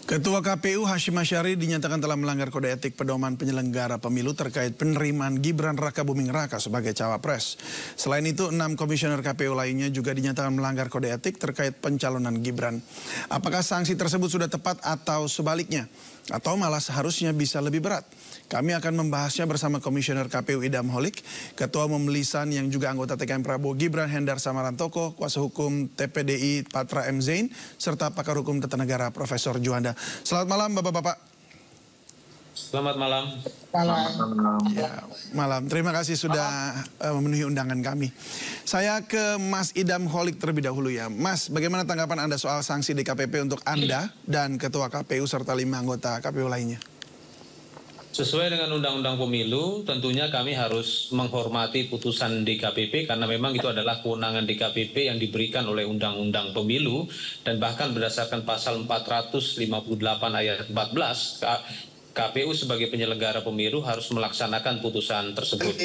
Ketua KPU Hashim Asyari dinyatakan telah melanggar kode etik pedoman penyelenggara pemilu terkait penerimaan Gibran Rakabuming Raka sebagai cawapres. Selain itu, 6 komisioner KPU lainnya juga dinyatakan melanggar kode etik terkait pencalonan Gibran. Apakah sanksi tersebut sudah tepat atau sebaliknya? Atau malah seharusnya bisa lebih berat? Kami akan membahasnya bersama Komisioner KPU Idam Holik, Ketua Umum Lisan yang juga anggota TKN Prabowo Gibran Hendar Samarantoko, Kuasa Hukum TPDI Patra M. Zain, serta pakar hukum tata negara Profesor Juanda. Selamat malam Bapak-Bapak. Selamat malam. Ya, malam. Terima kasih sudah memenuhi undangan kami. Saya ke Mas Idam Holik terlebih dahulu ya. Mas, bagaimana tanggapan Anda soal sanksi DKPP untuk Anda dan Ketua KPU serta 5 anggota KPU lainnya? Sesuai dengan Undang-Undang Pemilu, tentunya kami harus menghormati putusan DKPP karena memang itu adalah kewenangan DKPP yang diberikan oleh Undang-Undang Pemilu dan bahkan berdasarkan pasal 458 ayat 14, KPU sebagai penyelenggara pemilu harus melaksanakan putusan tersebut.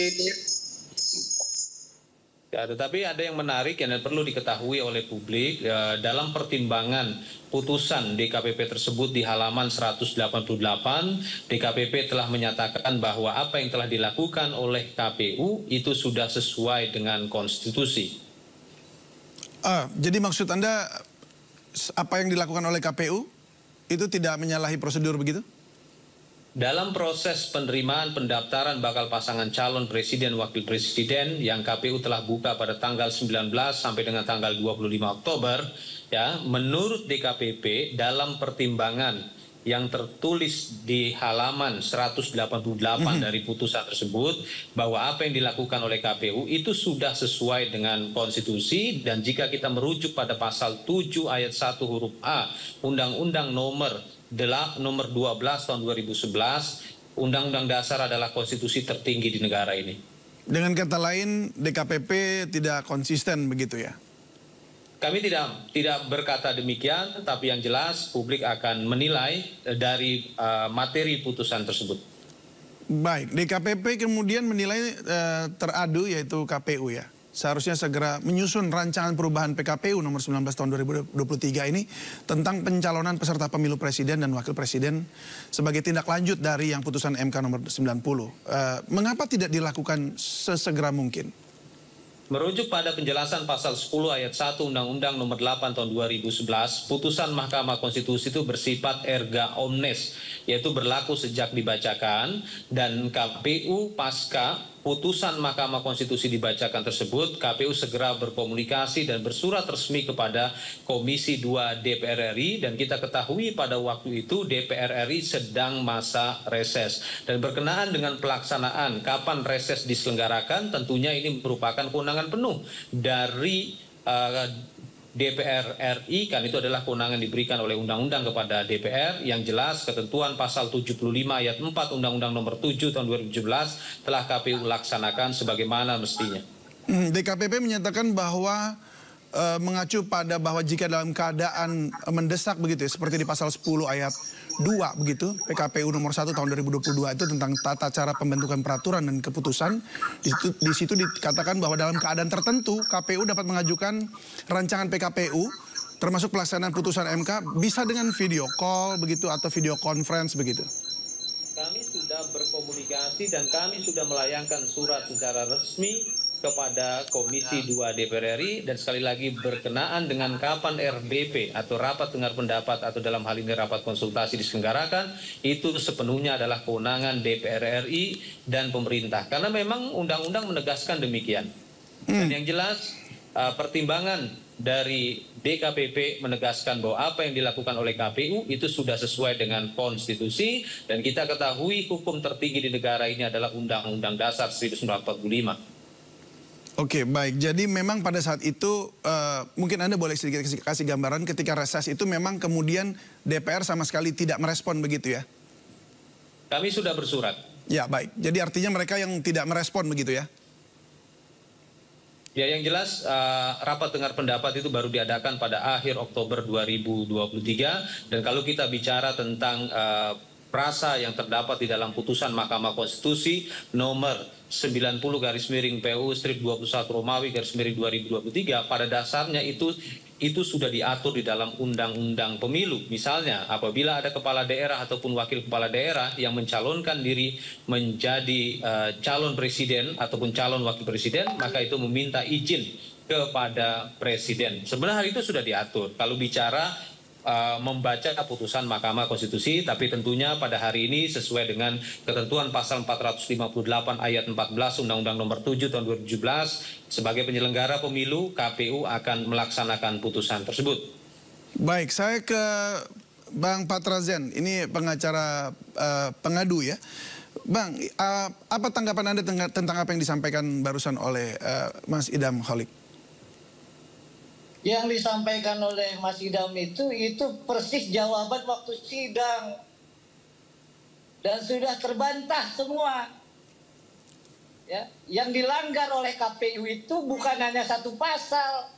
Ya, tetapi ada yang menarik yang perlu diketahui oleh publik dalam pertimbangan putusan DKPP tersebut di halaman 188, DKPP telah menyatakan bahwa apa yang telah dilakukan oleh KPU itu sudah sesuai dengan konstitusi. Jadi maksud Anda apa yang dilakukan oleh KPU itu tidak menyalahi prosedur begitu? Dalam proses penerimaan pendaftaran bakal pasangan calon presiden wakil presiden yang KPU telah buka pada tanggal 19 sampai dengan tanggal 25 Oktober, ya, menurut DKPP dalam pertimbangan yang tertulis di halaman 188 dari putusan tersebut bahwa apa yang dilakukan oleh KPU itu sudah sesuai dengan konstitusi, dan jika kita merujuk pada pasal 7 ayat 1 huruf A Undang-Undang nomor 12 tahun 2011, Undang-Undang Dasar adalah konstitusi tertinggi di negara ini. Dengan kata lain, DKPP tidak konsisten begitu ya? Kami tidak berkata demikian, tapi yang jelas publik akan menilai dari materi putusan tersebut. Baik, DKPP kemudian menilai teradu yaitu KPU ya. Seharusnya segera menyusun rancangan perubahan PKPU nomor 19 tahun 2023 ini tentang pencalonan peserta pemilu presiden dan wakil presiden sebagai tindak lanjut dari yang putusan MK nomor 90. Mengapa tidak dilakukan sesegera mungkin? Merujuk pada penjelasan pasal 10 ayat 1 Undang-Undang nomor 8 tahun 2011, putusan Mahkamah Konstitusi itu bersifat erga omnes, yaitu berlaku sejak dibacakan, dan KPU pasca putusan Mahkamah Konstitusi dibacakan tersebut, KPU segera berkomunikasi dan bersurat resmi kepada Komisi 2 DPR RI, dan kita ketahui pada waktu itu DPR RI sedang masa reses. Dan berkenaan dengan pelaksanaan kapan reses diselenggarakan, tentunya ini merupakan kewenangan penuh dari DPR RI, kan itu adalah kewenangan diberikan oleh undang-undang kepada DPR. Yang jelas ketentuan pasal 75 ayat 4 Undang-Undang nomor 7 tahun 2017 telah KPU laksanakan sebagaimana mestinya. DKPP menyatakan bahwa mengacu pada bahwa jika dalam keadaan mendesak begitu ya, seperti di pasal 10 ayat 2 begitu, PKPU nomor 1 tahun 2022 itu tentang tata cara pembentukan peraturan dan keputusan, di situ dikatakan bahwa dalam keadaan tertentu KPU dapat mengajukan rancangan PKPU termasuk pelaksanaan putusan MK bisa dengan video call begitu atau video conference begitu. Kami sudah berkomunikasi dan kami sudah melayangkan surat secara resmi kepada Komisi 2 DPR RI, dan sekali lagi berkenaan dengan kapan RDP atau rapat dengar pendapat atau dalam hal ini rapat konsultasi diselenggarakan, itu sepenuhnya adalah kewenangan DPR RI dan pemerintah, karena memang undang-undang menegaskan demikian. Dan yang jelas pertimbangan dari DKPP menegaskan bahwa apa yang dilakukan oleh KPU itu sudah sesuai dengan konstitusi, dan kita ketahui hukum tertinggi di negara ini adalah Undang-Undang Dasar 1945. Oke, baik. Jadi memang pada saat itu mungkin Anda boleh sedikit kasih gambaran ketika reses itu memang kemudian DPR sama sekali tidak merespon begitu ya? Kami sudah bersurat. Ya, baik. Jadi artinya mereka yang tidak merespon begitu ya? Ya, yang jelas rapat dengar pendapat itu baru diadakan pada akhir Oktober 2023, dan kalau kita bicara tentang prasa yang terdapat di dalam putusan Mahkamah Konstitusi nomor 90/PU/21 Romawi/2023, pada dasarnya itu itu sudah diatur di dalam undang-undang pemilu. Misalnya apabila ada kepala daerah ataupun wakil kepala daerah yang mencalonkan diri menjadi calon presiden ataupun calon wakil presiden, maka itu meminta izin kepada presiden. Sebenarnya hal itu sudah diatur. Kalau bicara membaca putusan Mahkamah Konstitusi, tapi tentunya pada hari ini sesuai dengan ketentuan pasal 458 ayat 14 Undang-Undang Nomor 7 Tahun 2017, sebagai penyelenggara pemilu KPU akan melaksanakan putusan tersebut. Baik, saya ke Bang Patrazen, ini pengacara pengadu ya. Bang, apa tanggapan Anda tentang apa yang disampaikan barusan oleh Mas Idam Holik? Yang disampaikan oleh Mas Idam itu persis jawaban waktu sidang. Dan sudah terbantah semua. Ya, yang dilanggar oleh KPU itu bukan hanya satu pasal.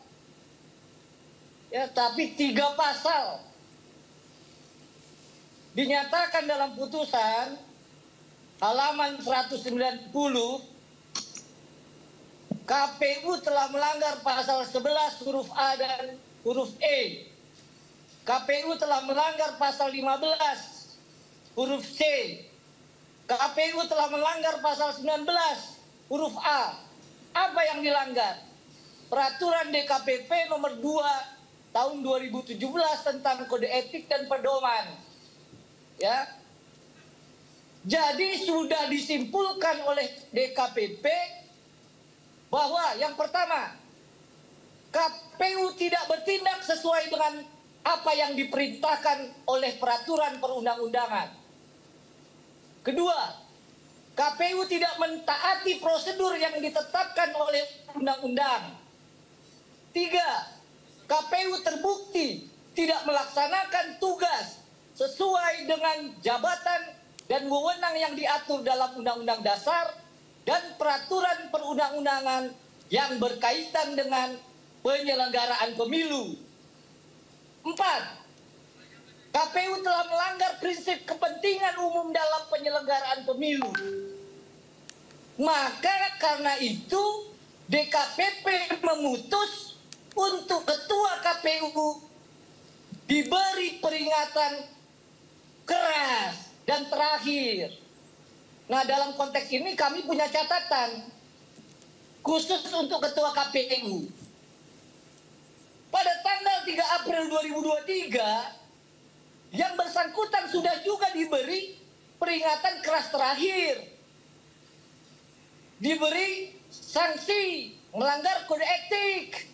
Ya, tapi 3 pasal. Dinyatakan dalam putusan halaman 190, KPU telah melanggar pasal 11 huruf A dan huruf E. KPU telah melanggar pasal 15 huruf C. KPU telah melanggar pasal 19 huruf A. Apa yang dilanggar? Peraturan DKPP nomor 2 tahun 2017 tentang kode etik dan pedoman. Ya. Jadi sudah disimpulkan oleh DKPP bahwa yang pertama, KPU tidak bertindak sesuai dengan apa yang diperintahkan oleh peraturan perundang-undangan. Kedua, KPU tidak mentaati prosedur yang ditetapkan oleh undang-undang. 3, KPU terbukti tidak melaksanakan tugas sesuai dengan jabatan dan wewenang yang diatur dalam Undang-Undang Dasar dan peraturan perundang-undangan yang berkaitan dengan penyelenggaraan pemilu. 4, KPU telah melanggar prinsip kepentingan umum dalam penyelenggaraan pemilu. Maka karena itu DKPP memutus untuk ketua KPU diberi peringatan keras dan terakhir. Nah, dalam konteks ini kami punya catatan khusus untuk ketua KPU. Pada tanggal 3 April 2023, yang bersangkutan sudah juga diberi peringatan keras terakhir. Diberi sanksi melanggar kode etik.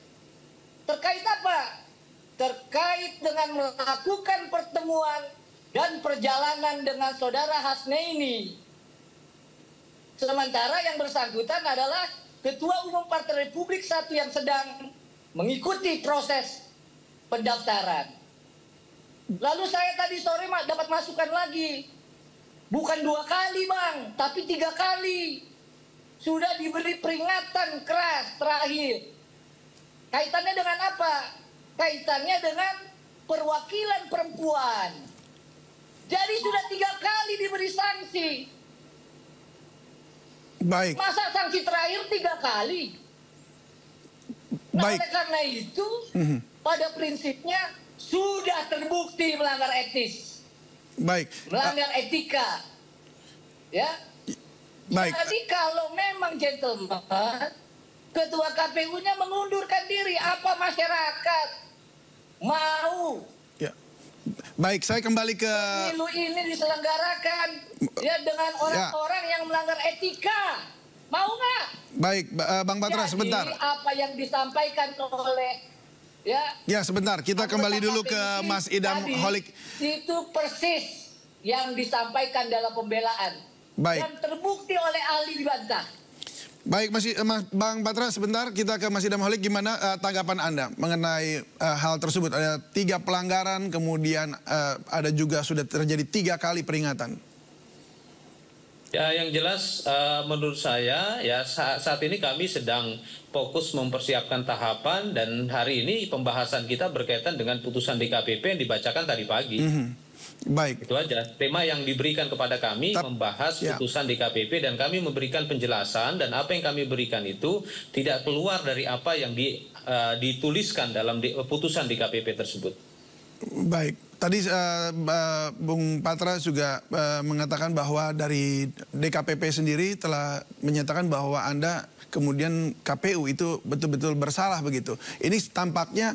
Terkait apa? Terkait dengan melakukan pertemuan dan perjalanan dengan saudara Hasnaini. Sementara yang bersangkutan adalah Ketua Umum Partai Republik I yang sedang mengikuti proses pendaftaran. Lalu saya tadi sore dapat masukan lagi. Bukan 2 kali Bang, tapi 3 kali. Sudah diberi peringatan keras terakhir. Kaitannya dengan apa? Kaitannya dengan perwakilan perempuan. Jadi sudah 3 kali diberi sanksi. Baik. Masa sanksi terakhir 3 kali? Nah, Baik. oleh karena itu, pada prinsipnya sudah terbukti melanggar etis. Baik. Melanggar etika. Ya. Baik. Jadi kalau memang gentleman, ketua KPU-nya mengundurkan diri, apa masyarakat mau Ya. Baik, saya kembali ke pemilu ini diselenggarakan ya dengan orang-orang yang melanggar etika? Mau nggak? Baik, Bang Patra, Jadi, sebentar. apa yang disampaikan oleh Ya, sebentar. Kita kembali dulu ke Mas Idam tadi, Holik. itu persis yang disampaikan dalam pembelaan. Baik. Dan terbukti oleh ahli dibantah. Baik, Bang Patra, sebentar kita ke Mas Idam Holik. Gimana tanggapan Anda mengenai hal tersebut? Ada 3 pelanggaran, kemudian ada juga sudah terjadi 3 kali peringatan. Ya, yang jelas menurut saya ya saat ini kami sedang fokus mempersiapkan tahapan, dan hari ini pembahasan kita berkaitan dengan putusan DKPP yang dibacakan tadi pagi. Baik. Itu aja. Tema yang diberikan kepada kami membahas putusan DKPP dan kami memberikan penjelasan dan apa yang kami berikan itu tidak keluar dari apa yang dituliskan dalam putusan DKPP tersebut. Baik. Tadi Bung Patra juga mengatakan bahwa dari DKPP sendiri telah menyatakan bahwa Anda kemudian KPU itu betul-betul bersalah begitu. Ini tampaknya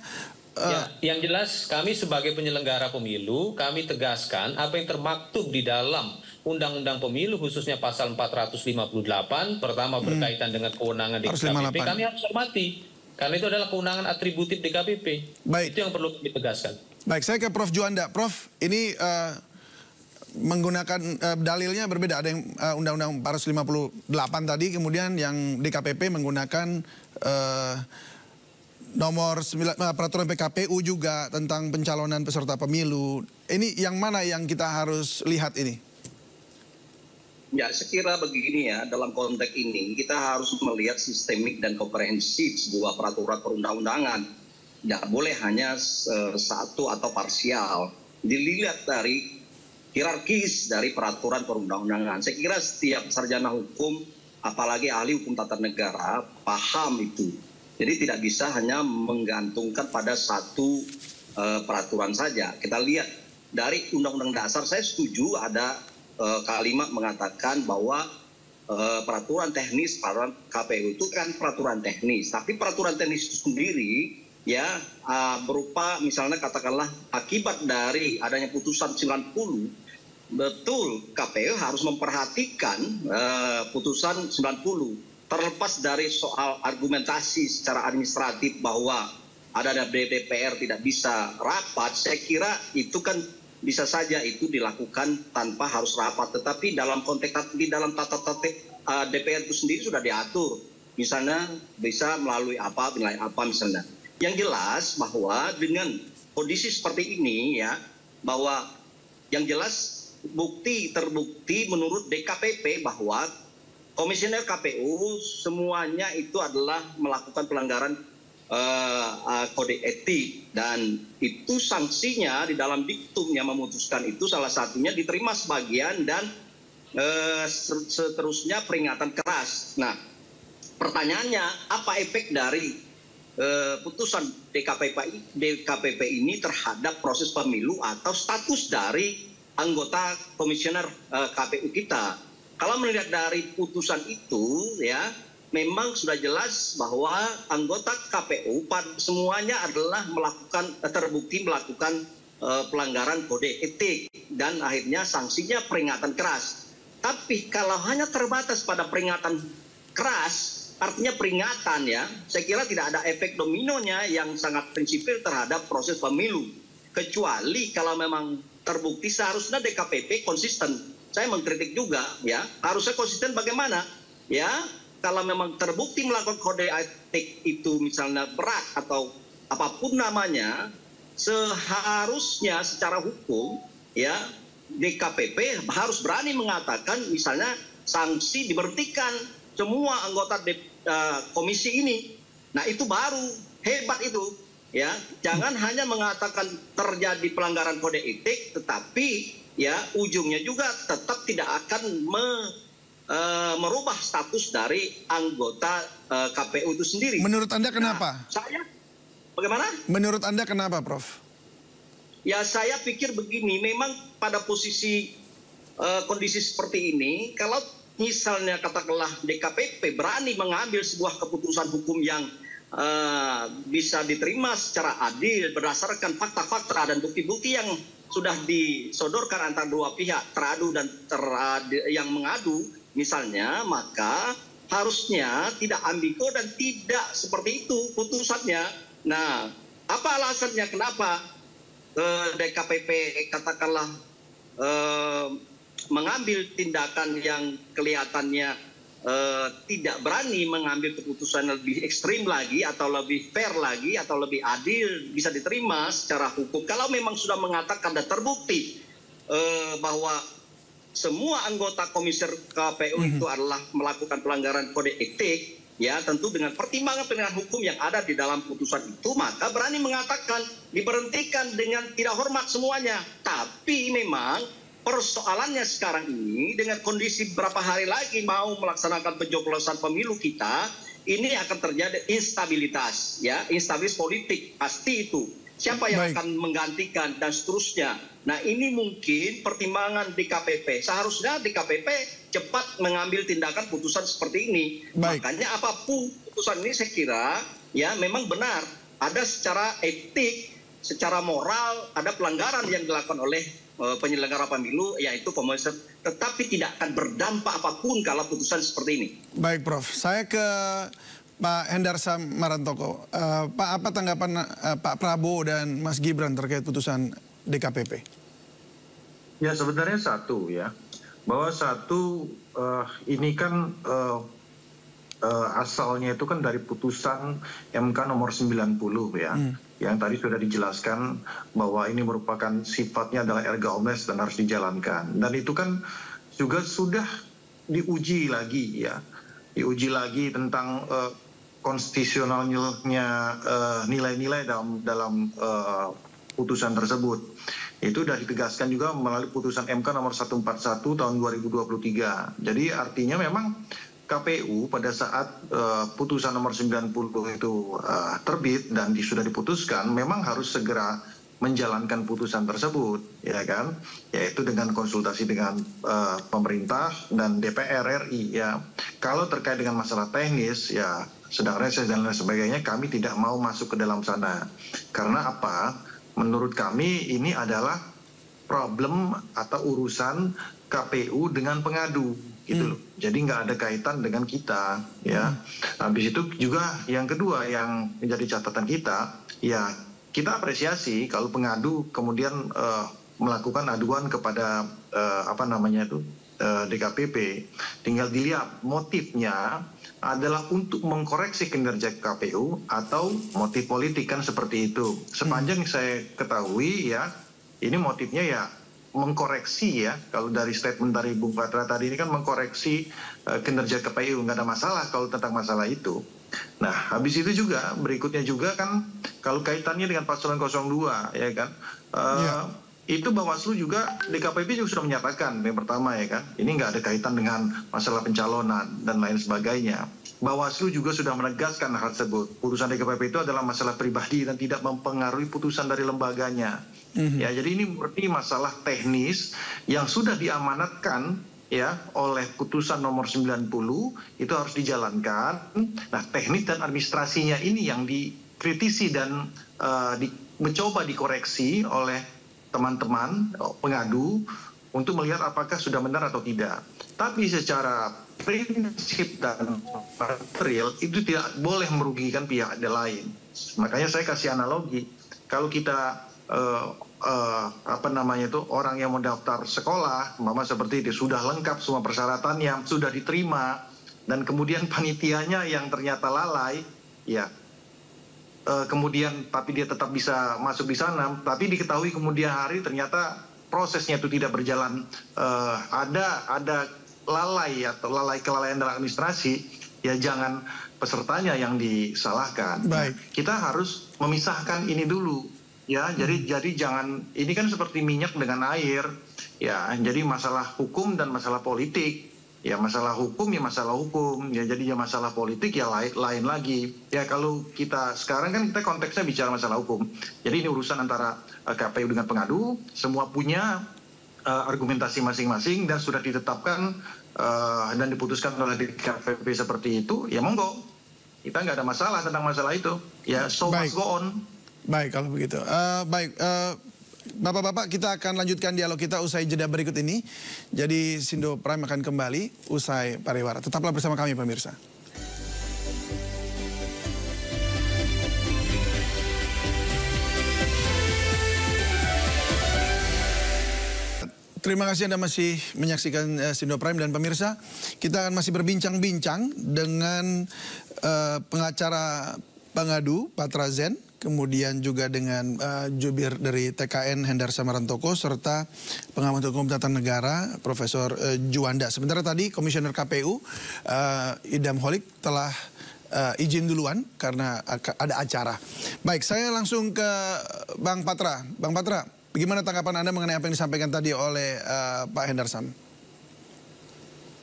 yang jelas kami sebagai penyelenggara pemilu, kami tegaskan apa yang termaktub di dalam Undang-Undang Pemilu khususnya pasal 458, pertama berkaitan dengan kewenangan DKPP, kami harus hormati. Karena itu adalah kewenangan atributif DKPP. Baik. Itu yang perlu kami tegaskan. Baik, saya ke Prof. Juanda. Prof, ini menggunakan dalilnya berbeda. Ada yang Undang-Undang 458 tadi, kemudian yang DKPP menggunakan nomor 9, peraturan PKPU juga tentang pencalonan peserta pemilu. Ini yang mana yang kita harus lihat ini? Ya, sekira begini ya, dalam konteks ini kita harus melihat sistemik dan komprehensif sebuah peraturan perundang-undangan. Tidak boleh hanya satu atau parsial. Dilihat dari hierarkis dari peraturan perundang-undangan. Saya kira setiap sarjana hukum, apalagi ahli hukum tata negara, paham itu. Jadi tidak bisa hanya menggantungkan pada satu peraturan saja. Kita lihat dari Undang-Undang Dasar, saya setuju ada kalimat mengatakan bahwa peraturan teknis, peraturan KPU itu kan peraturan teknis. Tapi peraturan teknis itu sendiri ya berupa misalnya katakanlah akibat dari adanya putusan 90, betul KPU harus memperhatikan putusan 90. Terlepas dari soal argumentasi secara administratif bahwa ada DPR tidak bisa rapat, saya kira itu kan bisa saja itu dilakukan tanpa harus rapat. Tetapi dalam konteks di dalam tata tertib DPR itu sendiri sudah diatur. Misalnya bisa melalui apa, nilai apa misalnya. Yang jelas bahwa dengan kondisi seperti ini ya, bahwa yang jelas terbukti menurut DKPP bahwa Komisioner KPU semuanya itu adalah melakukan pelanggaran kode etik dan itu sanksinya di dalam diktumnya memutuskan itu salah satunya diterima sebagian dan seterusnya peringatan keras. Nah, pertanyaannya apa efek dari putusan DKPP ini terhadap proses pemilu atau status dari anggota komisioner KPU kita? Kalau melihat dari putusan itu ya memang sudah jelas bahwa anggota KPU semuanya adalah terbukti melakukan pelanggaran kode etik dan akhirnya sanksinya peringatan keras. Tapi kalau hanya terbatas pada peringatan keras, artinya peringatan ya, saya kira tidak ada efek dominonya yang sangat prinsipil terhadap proses pemilu. Kecuali kalau memang terbukti seharusnya DKPP konsisten. Saya mengkritik juga ya, harusnya konsisten bagaimana? Ya, kalau memang terbukti melakukan kode etik itu misalnya berat atau apapun namanya, seharusnya secara hukum ya DKPP harus berani mengatakan misalnya sanksi diberhentikan semua anggota komisi ini. Nah, itu baru hebat itu ya. Jangan hanya mengatakan terjadi pelanggaran kode etik tetapi ya ujungnya juga tetap tidak akan merubah status dari anggota KPU itu sendiri. Menurut Anda kenapa? Nah, saya bagaimana? Menurut Anda kenapa, Prof? Ya saya pikir begini, memang pada posisi kondisi seperti ini, kalau misalnya katakanlah DKPP berani mengambil sebuah keputusan hukum yang bisa diterima secara adil berdasarkan fakta-fakta dan bukti-bukti yang sudah disodorkan antara dua pihak, teradu dan yang mengadu misalnya, maka harusnya tidak ambigu dan tidak seperti itu putusannya. Nah, apa alasannya kenapa DKPP katakanlah mengambil tindakan yang kelihatannya tidak berani mengambil keputusan lebih ekstrim lagi atau lebih fair lagi atau lebih adil bisa diterima secara hukum. Kalau memang sudah mengatakan dan terbukti bahwa semua anggota komisioner KPU itu adalah melakukan pelanggaran kode etik, ya tentu dengan pertimbangan hukum yang ada di dalam putusan itu, maka berani mengatakan diberhentikan dengan tidak hormat semuanya. Tapi memang persoalannya sekarang ini dengan kondisi berapa hari lagi mau melaksanakan pencoblosan pemilu kita, ini akan terjadi instabilitas, ya, instabilitas politik pasti itu. Siapa yang akan menggantikan dan seterusnya. Nah, ini mungkin pertimbangan DKPP. Seharusnya DKPP cepat mengambil tindakan putusan seperti ini. Makanya apapun putusan ini saya kira ya memang benar. Ada secara etik, secara moral, ada pelanggaran yang dilakukan oleh penyelenggara pemilu, yaitu pemerintah. Tetapi tidak akan berdampak apapun kalau putusan seperti ini. Baik, Prof. Saya ke Pak Hendarsam Marantoko. Pak, apa tanggapan Pak Prabowo dan Mas Gibran terkait putusan DKPP? Ya, sebenarnya satu ya, bahwa satu ini kan asalnya itu kan dari putusan MK nomor 90 ya, yang tadi sudah dijelaskan bahwa ini merupakan sifatnya adalah erga omnes dan harus dijalankan. Dan itu kan juga sudah diuji lagi ya, diuji lagi tentang konstitusionalnya nilai-nilai dalam putusan tersebut. Itu sudah ditegaskan juga melalui putusan MK nomor 141 tahun 2023. Jadi artinya memang KPU pada saat putusan nomor 90 itu terbit dan sudah diputuskan, memang harus segera menjalankan putusan tersebut, ya kan? Yaitu dengan konsultasi dengan pemerintah dan DPR RI ya. Kalau terkait dengan masalah teknis ya, sedang reses dan lain sebagainya, kami tidak mau masuk ke dalam sana. Karena apa? Menurut kami ini adalah problem atau urusan KPU dengan pengadu, gitu loh. Jadi nggak ada kaitan dengan kita, ya. Habis itu juga yang kedua yang menjadi catatan kita, ya kita apresiasi kalau pengadu kemudian melakukan aduan kepada DKPP. Tinggal dilihat motifnya adalah untuk mengkoreksi kinerja KPU atau motif politik, kan seperti itu. Sepanjang saya ketahui ya, ini motifnya ya mengkoreksi ya. Kalau dari statement dari Bung Patra tadi ini kan mengkoreksi kinerja KPU, nggak ada masalah kalau tentang masalah itu. Nah, habis itu juga berikutnya juga kan kalau kaitannya dengan paslon 02 ya kan. Itu Bawaslu juga, DKPP juga sudah menyatakan yang pertama ya kan, ini nggak ada kaitan dengan masalah pencalonan dan lain sebagainya. Bawaslu juga sudah menegaskan hal tersebut. Putusan DKPP itu adalah masalah pribadi dan tidak mempengaruhi putusan dari lembaganya. Ya, jadi ini berarti masalah teknis yang sudah diamanatkan ya oleh putusan nomor 90 itu harus dijalankan. Nah, teknis dan administrasinya ini yang dikritisi dan mencoba dikoreksi oleh teman-teman pengadu untuk melihat apakah sudah benar atau tidak. Tapi secara prinsip dan material itu tidak boleh merugikan pihak lain. Makanya saya kasih analogi, kalau kita orang yang mau daftar sekolah, seperti itu sudah lengkap semua persyaratannya, sudah diterima, dan kemudian panitianya yang ternyata lalai, ya. Kemudian tapi dia tetap bisa masuk di sana, tapi diketahui kemudian hari ternyata prosesnya itu tidak berjalan, ada lalai atau kelalaian dalam administrasi, ya jangan pesertanya yang disalahkan. Kita harus memisahkan ini dulu ya. Jadi jangan, ini kan seperti minyak dengan air ya. Jadi masalah hukum dan masalah politik. Ya masalah hukum ya masalah hukum, ya jadi ya masalah politik ya lain lagi. Ya kalau kita sekarang kan kita konteksnya bicara masalah hukum. Jadi ini urusan antara KPU dengan pengadu, semua punya argumentasi masing-masing dan sudah ditetapkan dan diputuskan oleh DKPP seperti itu, ya monggo. Kita nggak ada masalah tentang masalah itu. Ya so must go on. Baik kalau begitu. Bapak-bapak, kita akan lanjutkan dialog kita usai jeda berikut ini. Jadi Sindo Prime akan kembali usai pariwara. Tetaplah bersama kami pemirsa. Terima kasih Anda masih menyaksikan Sindo Prime dan pemirsa. Kita akan masih berbincang-bincang dengan pengacara pengadu Patra Zen. Kemudian juga dengan jubir dari TKN Hendarsam Marantoko serta pengamat hukum tata negara Profesor Juanda. Sementara tadi Komisioner KPU Idam Holik telah izin duluan karena ada acara. Baik, saya langsung ke Bang Patra. Bang Patra, bagaimana tanggapan Anda mengenai apa yang disampaikan tadi oleh Pak Hendarsam?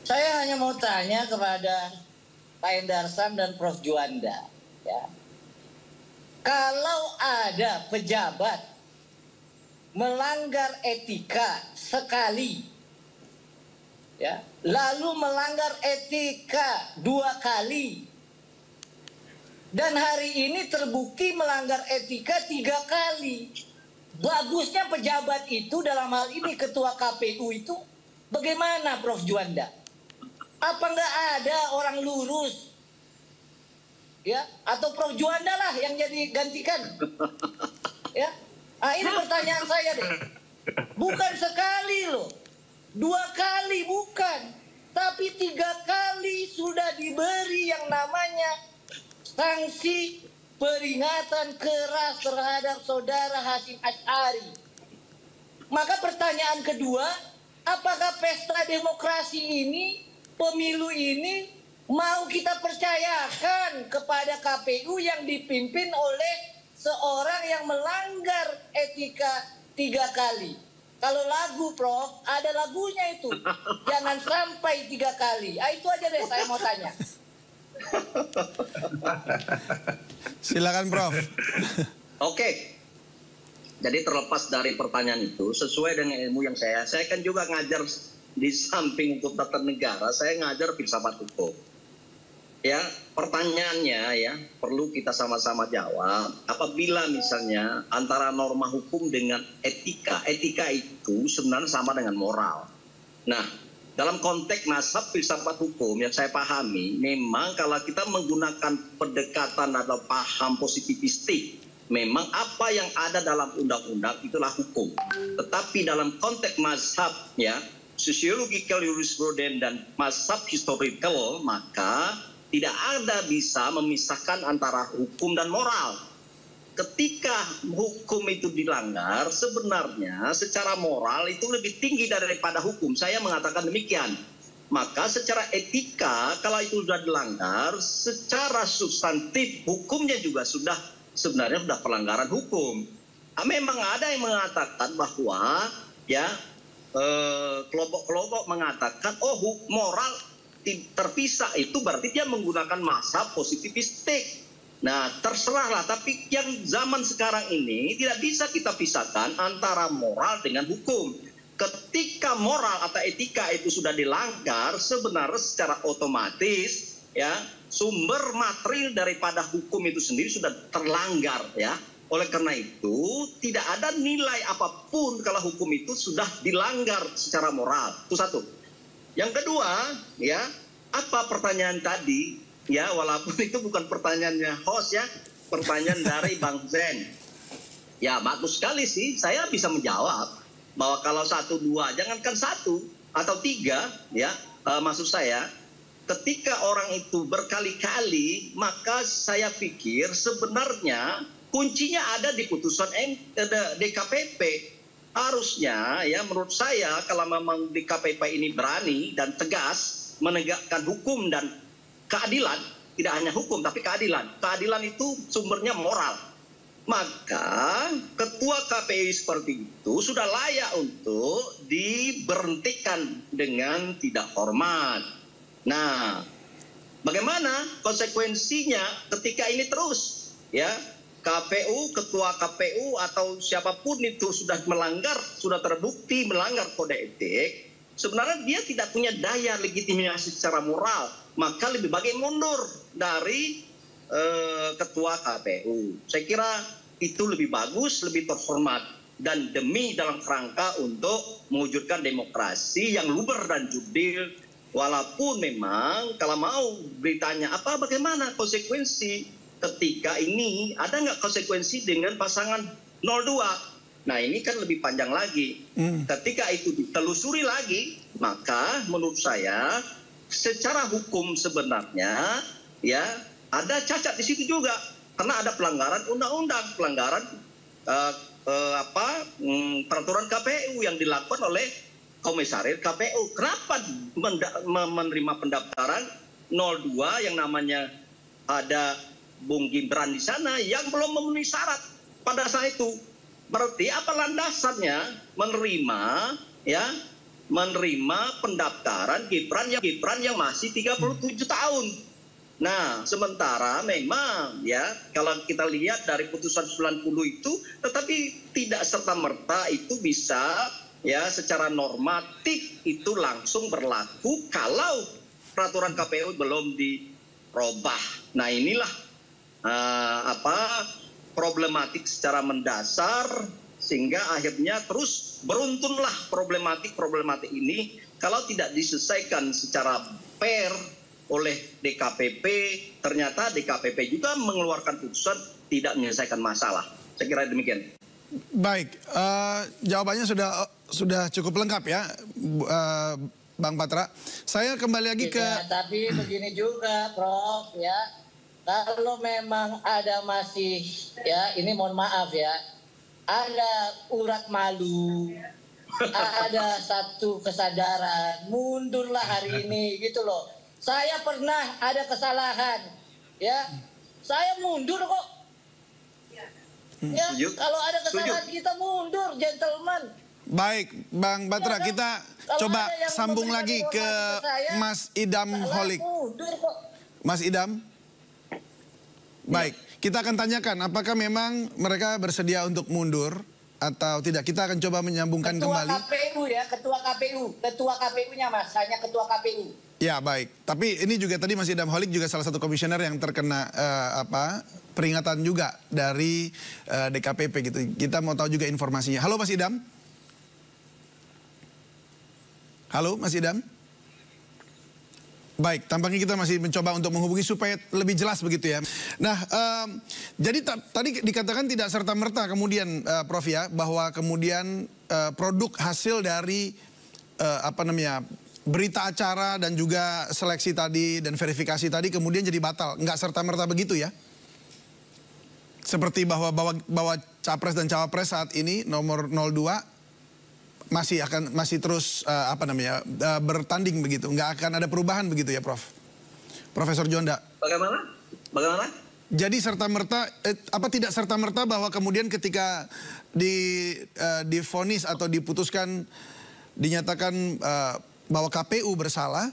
Saya hanya mau tanya kepada Pak Hendarsam dan Prof. Juanda, ya. Kalau ada pejabat melanggar etika sekali, ya, lalu melanggar etika 2 kali, dan hari ini terbukti melanggar etika 3 kali, bagusnya pejabat itu dalam hal ini ketua KPU itu bagaimana, Prof. Juanda? Apa nggak ada orang lurus, ya? Atau Prof. Juanda lah yang jadi gantikan, ya? Nah, ini pertanyaan saya deh. Bukan sekali loh, 2 kali bukan, tapi 3 kali sudah diberi yang namanya sanksi peringatan keras terhadap saudara Hasyim Asy'ari. Maka pertanyaan kedua, apakah pesta demokrasi ini, pemilu ini mau kita percayakan kepada KPU yang dipimpin oleh seorang yang melanggar etika 3 kali? Kalau lagu, Prof, ada lagunya itu. Jangan sampai 3 kali. Itu aja deh saya mau tanya. Silakan, Prof. Oke. Jadi terlepas dari pertanyaan itu, sesuai dengan ilmu yang saya kan juga ngajar di samping untuk tata negara, saya ngajar filsafat hukum. Ya, pertanyaannya ya perlu kita sama-sama jawab. Apabila misalnya antara norma hukum dengan etika itu sebenarnya sama dengan moral. Nah, dalam konteks mazhab filsafat hukum yang saya pahami, memang kalau kita menggunakan pendekatan atau paham positivistik, memang apa yang ada dalam undang-undang itulah hukum. Tetapi dalam konteks mazhab ya, sociological jurisprudence dan mazhab historical, maka tidak ada bisa memisahkan antara hukum dan moral. Ketika hukum itu dilanggar, sebenarnya secara moral itu lebih tinggi daripada hukum. Saya mengatakan demikian. Maka secara etika, kalau itu sudah dilanggar, secara substantif hukumnya juga sebenarnya sudah pelanggaran hukum. Memang ada yang mengatakan bahwa ya kelompok-kelompok mengatakan moral terpisah, itu berarti dia menggunakan mazhab positivistik. Nah, terserahlah, tapi yang zaman sekarang ini tidak bisa kita pisahkan antara moral dengan hukum. Ketika moral atau etika itu sudah dilanggar, sebenarnya secara otomatis ya sumber material daripada hukum itu sendiri sudah terlanggar ya. Oleh karena itu tidak ada nilai apapun kalau hukum itu sudah dilanggar secara moral. Itu satu. Yang kedua, ya, apa pertanyaan tadi? Ya, walaupun itu bukan pertanyaannya host ya, pertanyaan dari Bang Zen. Ya, bagus sekali sih. Saya bisa menjawab bahwa kalau 1, 2, jangankan 1 atau 3, ya, maksud saya, ketika orang itu berkali-kali, maka saya pikir sebenarnya kuncinya ada di putusan DKPP. Harusnya ya menurut saya kalau memang DKPP ini berani dan tegas menegakkan hukum dan keadilan, tidak hanya hukum tapi keadilan. Keadilan itu sumbernya moral. Maka ketua KPU seperti itu sudah layak untuk diberhentikan dengan tidak hormat. Nah, bagaimana konsekuensinya ketika ini terus ya? KPU, ketua KPU atau siapapun itu sudah melanggar, sudah terbukti melanggar kode etik, sebenarnya dia tidak punya daya legitimasi secara moral, maka lebih baik mundur dari ketua KPU. Saya kira itu lebih bagus, lebih terhormat, dan demi dalam kerangka untuk mewujudkan demokrasi yang luber dan jurdil. Walaupun memang kalau mau beritanya bagaimana konsekuensi ketika ini, ada nggak konsekuensi dengan pasangan 02? Nah, ini kan lebih panjang lagi. Ketika itu ditelusuri lagi, maka menurut saya secara hukum sebenarnya ya ada cacat di situ juga, karena ada pelanggaran undang-undang, pelanggaran peraturan KPU yang dilakukan oleh komisaris KPU. Kenapa menerima pendaftaran 02 yang namanya ada Bung Gibran di sana yang belum memenuhi syarat pada saat itu. Berarti apa landasannya menerima pendaftaran Gibran yang masih 37 tahun. Nah, sementara memang ya kalau kita lihat dari putusan 90 itu, tetapi tidak serta-merta itu bisa ya secara normatif itu langsung berlaku kalau peraturan KPU belum dirubah. Nah, inilah problematik secara mendasar sehingga akhirnya terus beruntunlah problematik ini kalau tidak diselesaikan secara fair oleh DKPP, ternyata DKPP juga mengeluarkan putusan tidak menyelesaikan masalah. Saya kira demikian. Baik, jawabannya sudah cukup lengkap ya, Bang Patra. Saya kembali lagi ke... Tapi begini juga, Prof, ya. Kalau memang ada masih, ya ini mohon maaf ya, ada urat malu, ada satu kesadaran, mundurlah hari ini gitu loh. Saya pernah ada kesalahan, ya, saya mundur kok. Ya, kalau ada kesalahan kita mundur, gentleman. Baik, Bang Patra, Ya, kita kalau coba sambung memberikan lagi ke saya, Mas Idam Holik. Mundur kok. Mas Idam? Baik, kita akan tanyakan apakah memang mereka bersedia untuk mundur atau tidak. Kita akan coba menyambungkan kembali. Ketua KPU-nya Mas, hanya ketua KPU. Ya, baik. Tapi ini juga tadi Mas Idam Holik juga salah satu komisioner yang terkena peringatan juga dari DKPP gitu. Kita mau tahu juga informasinya. Halo Mas Idam. Halo Mas Idam. Baik, tampaknya kita masih mencoba untuk menghubungi supaya lebih jelas begitu ya. Nah, jadi tadi dikatakan tidak serta-merta kemudian Prof ya, bahwa kemudian produk hasil dari berita acara dan juga seleksi tadi dan verifikasi tadi kemudian jadi batal. Nggak serta-merta begitu ya. Seperti bahwa Capres dan Cawapres saat ini nomor 02 masih terus bertanding begitu, nggak akan ada perubahan begitu ya, Prof. Profesor Jonda. Bagaimana? Jadi tidak serta merta bahwa kemudian ketika divonis atau diputuskan dinyatakan bahwa KPU bersalah,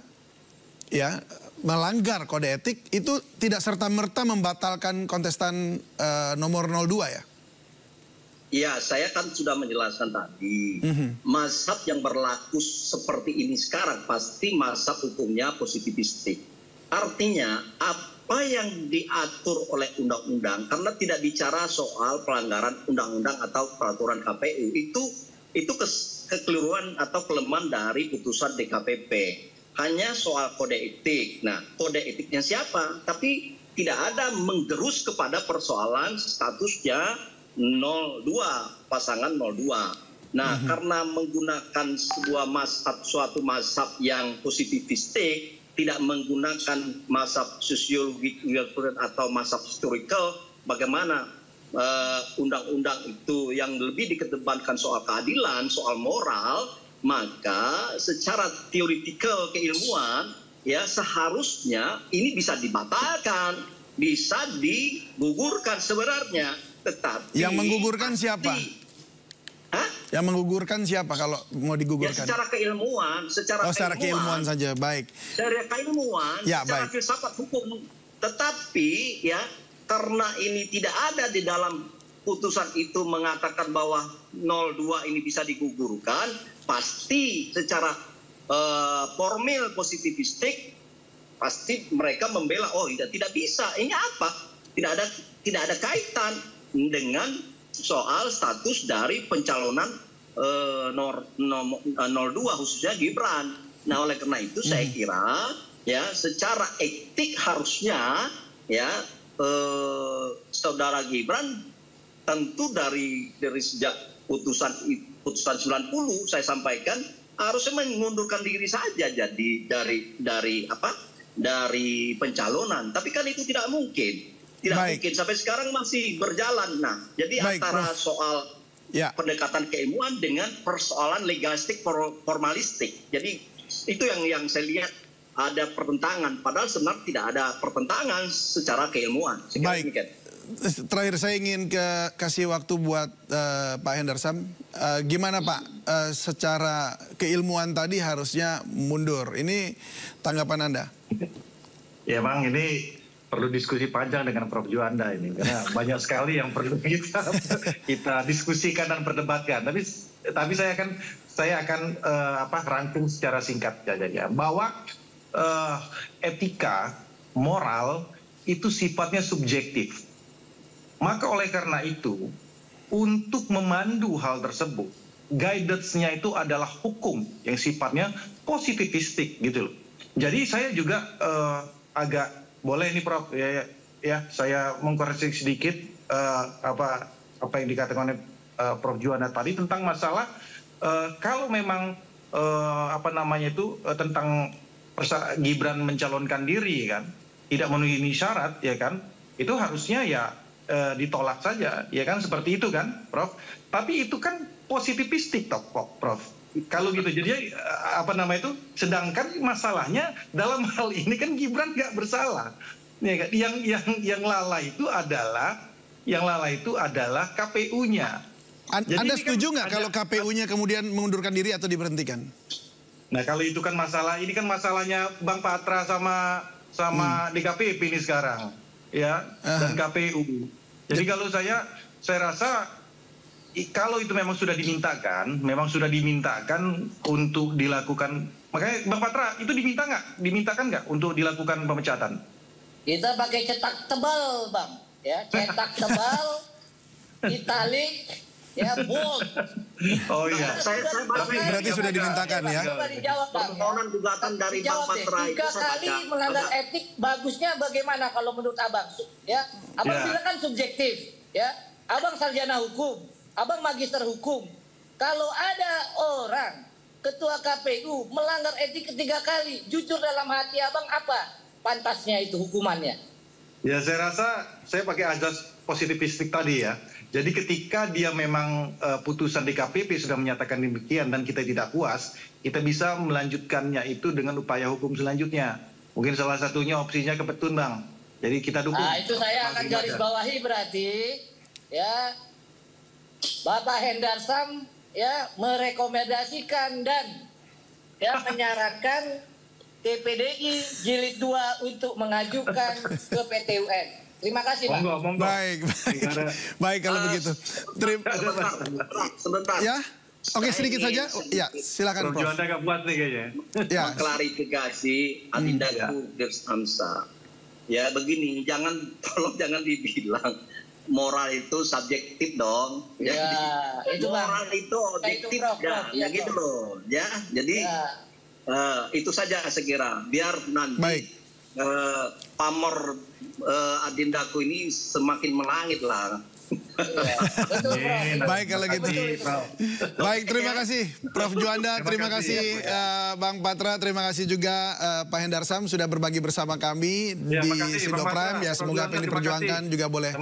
ya melanggar kode etik itu tidak serta merta membatalkan kontestan nomor 02 ya? Ya, saya kan sudah menjelaskan tadi, mazhab yang berlaku seperti ini sekarang pasti mazhab hukumnya positivistik. Artinya apa yang diatur oleh undang-undang, karena tidak bicara soal pelanggaran undang-undang atau peraturan KPU, itu kekeliruan atau kelemahan dari putusan DKPP. Hanya soal kode etik. Nah, kode etiknya siapa? Tapi tidak ada menggerus kepada persoalan statusnya 02, pasangan 02. Nah, karena menggunakan suatu mazhab yang positivistik, tidak menggunakan mazhab sosiologik atau mazhab historical, bagaimana undang-undang itu yang lebih dikedepankan soal keadilan, soal moral, maka secara teoretikal keilmuan, ya seharusnya ini bisa dibatalkan, bisa digugurkan sebenarnya. Tetapi yang menggugurkan siapa? Yang menggugurkan siapa kalau mau digugurkan? Ya secara keilmuan, secara keilmuan saja, baik. Secara keilmuan, ya, secara baik. filsafat hukum. Tetapi ya karena ini tidak ada di dalam putusan itu mengatakan bahwa 02 ini bisa digugurkan, pasti secara formil positivistik pasti mereka membela, oh tidak bisa. Ini apa? Tidak ada kaitan dengan soal status dari pencalonan 02 khususnya Gibran. Nah, oleh karena itu saya kira ya secara etik harusnya ya saudara Gibran tentu dari sejak putusan 90 saya sampaikan harusnya mengundurkan diri saja jadi dari pencalonan. Tapi kan itu tidak mungkin. Mungkin sampai sekarang masih berjalan. Nah, jadi antara soal pendekatan keilmuan dengan persoalan legalistik formalistik. Jadi itu yang saya lihat ada pertentangan, padahal sebenarnya tidak ada pertentangan secara keilmuan. Baik. Terakhir saya ingin kasih waktu buat Pak Hendarsam. Gimana Pak, secara keilmuan tadi harusnya mundur. Ini tanggapan Anda? Ya Bang, ini perlu diskusi panjang dengan Prof. Juanda ini. Karena banyak sekali yang perlu kita diskusikan dan perdebatkan. Tapi saya akan rangkum secara singkat saja, bahwa etika, moral itu sifatnya subjektif. Maka oleh karena itu, untuk memandu hal tersebut, guidance-nya itu adalah hukum yang sifatnya positivistik gitu loh. Jadi saya juga agak boleh nih Prof, ya saya mengkoreksi sedikit apa yang dikatakan oleh Prof. Juanda tadi tentang masalah kalau memang tentang Gibran mencalonkan diri kan, tidak memenuhi syarat ya kan, itu harusnya ya ditolak saja ya kan, seperti itu kan Prof. Tapi itu kan positivistik toh Prof. Kalau gitu jadi sedangkan masalahnya dalam hal ini kan Gibran nggak bersalah ya kan? Yang lala itu adalah KPU-nya. Anda setuju nggak kalau KPU-nya kemudian mengundurkan diri atau diberhentikan? Nah kalau itu kan masalah, ini kan masalahnya Bang Patra sama DKPP ini sekarang, ya, dan KPU. Jadi kalau saya rasa kalau itu memang sudah dimintakan untuk dilakukan, makanya Bang Patra itu dimintakan nggak untuk dilakukan pemecatan? Kita pakai cetak tebal, Bang, ya, cetak tebal, italik. Ya, bold. Oh iya. Berarti sudah dimintakan ya. Permohonan gugatan dari Bang Patra itu 3 kali melanggar etik, bagusnya bagaimana kalau menurut Abang? Ya, Abang bilang kan subjektif, ya. Abang sarjana hukum, Abang magister hukum. Kalau ada orang ketua KPU melanggar etik 3 kali, jujur dalam hati Abang apa pantasnya itu hukumannya? Ya, saya rasa saya pakai azas positivistik tadi ya. Jadi ketika dia memang putusan DKPP sudah menyatakan demikian dan kita tidak puas, kita bisa melanjutkannya itu dengan upaya hukum selanjutnya. Mungkin salah satunya opsinya ke Petun, Bang. Jadi kita dukung. Nah, itu saya akan garis bawahi berarti, ya, Bapak Hendarsam ya merekomendasikan dan ya menyarankan TPDI Jilid 2 untuk mengajukan ke PT UN. Terima kasih, Pak. Monggo. Baik kalau begitu. Sebentar. Ya, oke sedikit saja. Ya, silakan Prof. Juanda nggak puas nih kayaknya. Ya. Klarifikasi Adindaku Dirsamsa. Ya begini, tolong jangan dibilang moral itu subjektif dong. Ya, itu moral itu objektif ya gitu loh. Ya, jadi itu saja saya kira. Biar nanti pamor Adindaku ini semakin melangit lah. Baik kalau gitu. Baik, terima kasih Prof. Juanda, terima kasih Bang Patra, terima kasih juga Pak Hendarsam sudah berbagi bersama kami di Sindo Prime. Ya, semoga apa yang diperjuangkan juga boleh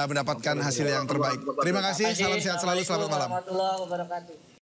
mendapatkan hasil yang terbaik. Terima kasih, salam sehat selalu, selamat malam. Warahmatullahi wabarakatuh.